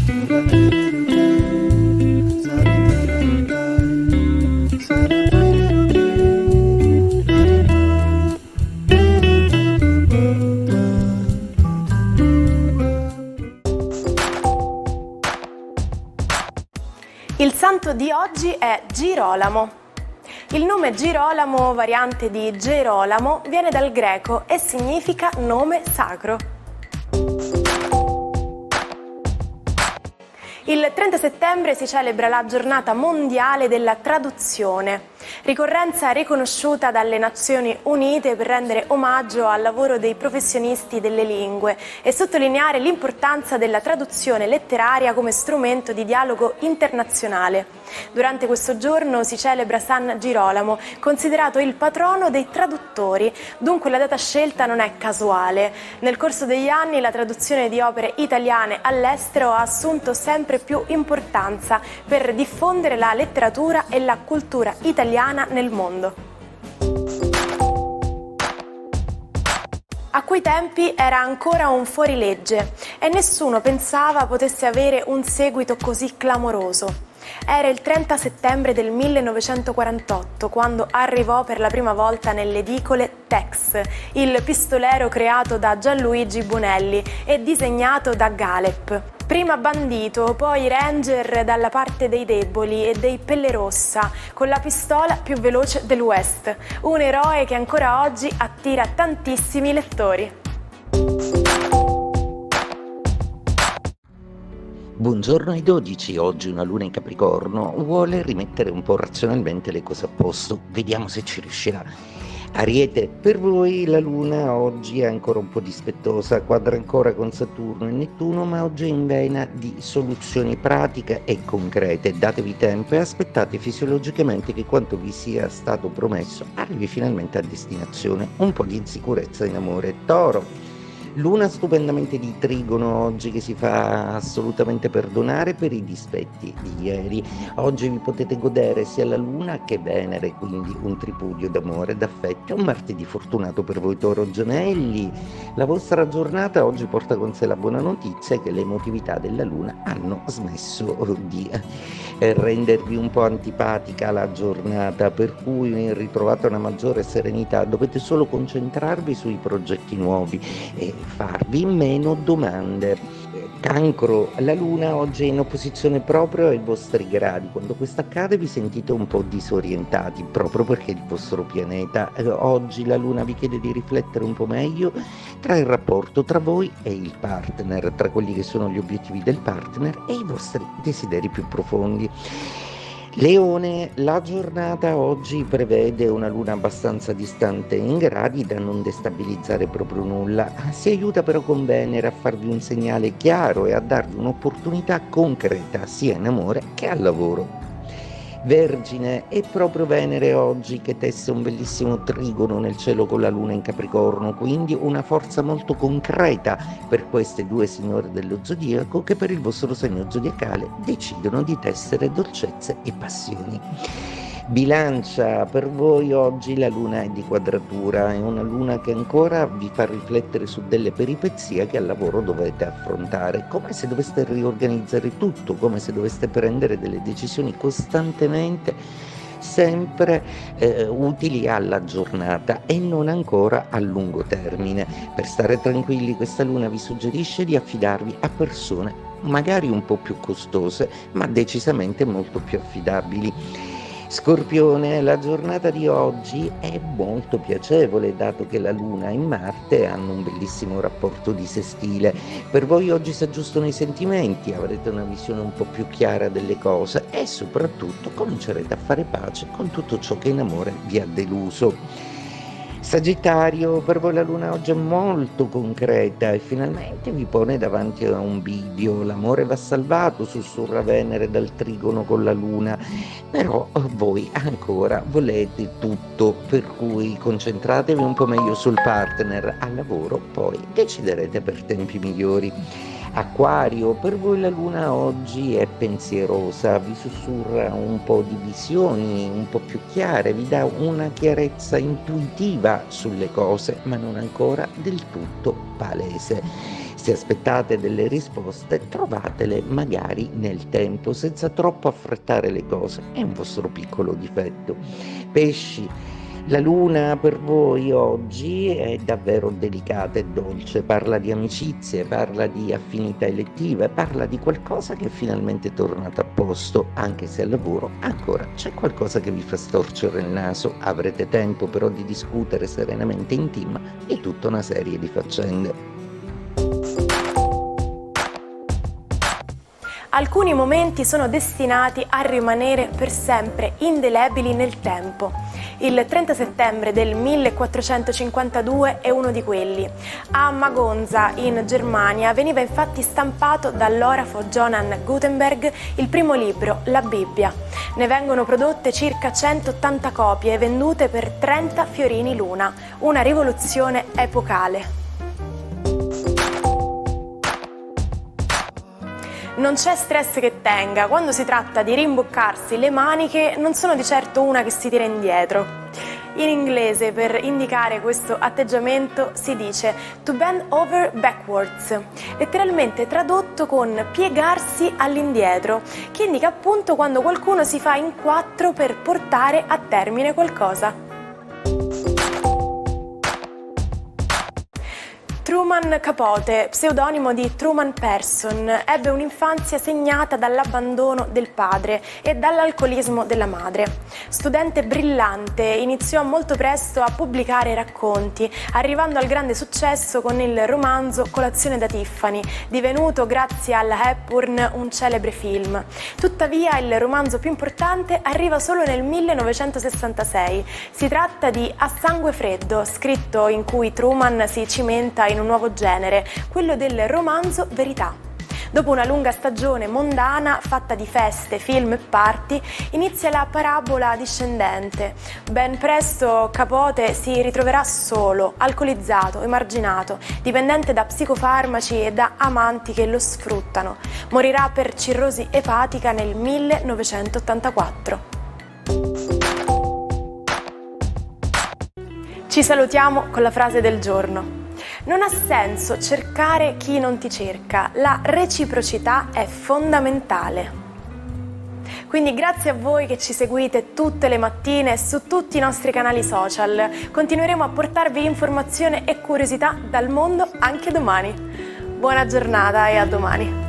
Il santo di oggi è Girolamo. Il nome Girolamo, variante di Gerolamo, viene dal greco e significa nome sacro. Il 30 settembre si celebra la Giornata Mondiale della Traduzione, ricorrenza riconosciuta dalle Nazioni Unite per rendere omaggio al lavoro dei professionisti delle lingue e sottolineare l'importanza della traduzione letteraria come strumento di dialogo internazionale. Durante questo giorno si celebra San Girolamo, considerato il patrono dei traduttori, dunque la data scelta non è casuale. Nel corso degli anni la traduzione di opere italiane all'estero ha assunto sempre più importanza per diffondere la letteratura e la cultura italiana nel mondo. A quei tempi era ancora un fuorilegge e nessuno pensava potesse avere un seguito così clamoroso. Era il 30 settembre del 1948 quando arrivò per la prima volta nelle edicole Tex, il pistolero creato da Gianluigi Bonelli e disegnato da Galep. Prima bandito, poi ranger dalla parte dei deboli e dei pelle rossa, con la pistola più veloce del West. Un eroe che ancora oggi attira tantissimi lettori. Buongiorno ai 12, oggi una luna in Capricorno vuole rimettere un po' razionalmente le cose a posto, vediamo se ci riuscirà. Ariete, per voi la luna oggi è ancora un po' dispettosa, quadra ancora con Saturno e Nettuno, ma oggi è in vena di soluzioni pratiche e concrete. Datevi tempo e aspettate fisiologicamente che quanto vi sia stato promesso arrivi finalmente a destinazione. Un po' di insicurezza in amore. Toro, luna stupendamente di Trigono oggi che si fa assolutamente perdonare per i dispetti di ieri. Oggi vi potete godere sia la luna che Venere, quindi un tripudio d'amore, d'affetto. Un martedì fortunato per voi Toro. Gemelli, la vostra giornata oggi porta con sé la buona notizia che le emotività della luna hanno smesso di rendervi un po' antipatica la giornata, per cui ritrovate una maggiore serenità. Dovete solo concentrarvi sui progetti nuovi e farvi meno domande. Cancro, la luna oggi è in opposizione proprio ai vostri gradi. Quando questo accade vi sentite un po' disorientati, proprio perché il vostro pianeta oggi la luna vi chiede di riflettere un po' meglio tra il rapporto tra voi e il partner, tra quelli che sono gli obiettivi del partner e i vostri desideri più profondi. Leone, la giornata oggi prevede una luna abbastanza distante in gradi da non destabilizzare proprio nulla. Si aiuta però con Venere a farvi un segnale chiaro e a darvi un'opportunità concreta sia in amore che al lavoro. Vergine, è proprio Venere oggi che tesse un bellissimo trigono nel cielo con la luna in Capricorno, quindi una forza molto concreta per queste due signore dello zodiaco che per il vostro segno zodiacale decidono di tessere dolcezze e passioni. Bilancia, per voi oggi la luna è di quadratura, è una luna che ancora vi fa riflettere su delle peripezie che al lavoro dovete affrontare, come se doveste riorganizzare tutto, come se doveste prendere delle decisioni costantemente sempre utili alla giornata e non ancora a lungo termine. Per stare tranquilli questa luna vi suggerisce di affidarvi a persone magari un po' più costose ma decisamente molto più affidabili. Scorpione, la giornata di oggi è molto piacevole dato che la Luna e Marte hanno un bellissimo rapporto di sestile. Per voi oggi si aggiustano i sentimenti, avrete una visione un po' più chiara delle cose e soprattutto comincerete a fare pace con tutto ciò che in amore vi ha deluso. Sagittario, per voi la luna oggi è molto concreta e finalmente vi pone davanti a un bivio. L'amore va salvato, sussurra Venere dal trigono con la luna, però voi ancora volete tutto, per cui concentratevi un po' meglio sul partner. Al lavoro poi deciderete per tempi migliori. Acquario, per voi la luna oggi è pensierosa, vi sussurra un po' di visioni un po' più chiare, vi dà una chiarezza intuitiva sulle cose, ma non ancora del tutto palese. Se aspettate delle risposte, trovatele magari nel tempo, senza troppo affrettare le cose. È un vostro piccolo difetto. Pesci, la luna per voi oggi è davvero delicata e dolce, parla di amicizie, parla di affinità elettive, parla di qualcosa che è finalmente tornato a posto, anche se al lavoro ancora c'è qualcosa che vi fa storcere il naso. Avrete tempo però di discutere serenamente in team di tutta una serie di faccende. Alcuni momenti sono destinati a rimanere per sempre indelebili nel tempo. Il 30 settembre del 1452 è uno di quelli. A Magonza, in Germania, veniva infatti stampato dall'orafo Johann Gutenberg il primo libro, la Bibbia. Ne vengono prodotte circa 180 copie vendute per 30 fiorini l'una, una rivoluzione epocale. Non c'è stress che tenga, quando si tratta di rimboccarsi le maniche non sono di certo una che si tira indietro. In inglese per indicare questo atteggiamento si dice to bend over backwards, letteralmente tradotto con piegarsi all'indietro, che indica appunto quando qualcuno si fa in quattro per portare a termine qualcosa. Truman Capote, pseudonimo di Truman Person, ebbe un'infanzia segnata dall'abbandono del padre e dall'alcolismo della madre. Studente brillante, iniziò molto presto a pubblicare racconti, arrivando al grande successo con il romanzo Colazione da Tiffany, divenuto grazie alla Hepburn un celebre film. Tuttavia il romanzo più importante arriva solo nel 1966. Si tratta di A sangue freddo, scritto in cui Truman si cimenta in un nuovo genere, quello del romanzo verità. Dopo una lunga stagione mondana fatta di feste, film e party, inizia la parabola discendente. Ben presto Capote si ritroverà solo, alcolizzato, emarginato, dipendente da psicofarmaci e da amanti che lo sfruttano. Morirà per cirrosi epatica nel 1984. Ci salutiamo con la frase del giorno. Non ha senso cercare chi non ti cerca, la reciprocità è fondamentale. Quindi grazie a voi che ci seguite tutte le mattine su tutti i nostri canali social. Continueremo a portarvi informazione e curiosità dal mondo anche domani. Buona giornata e a domani.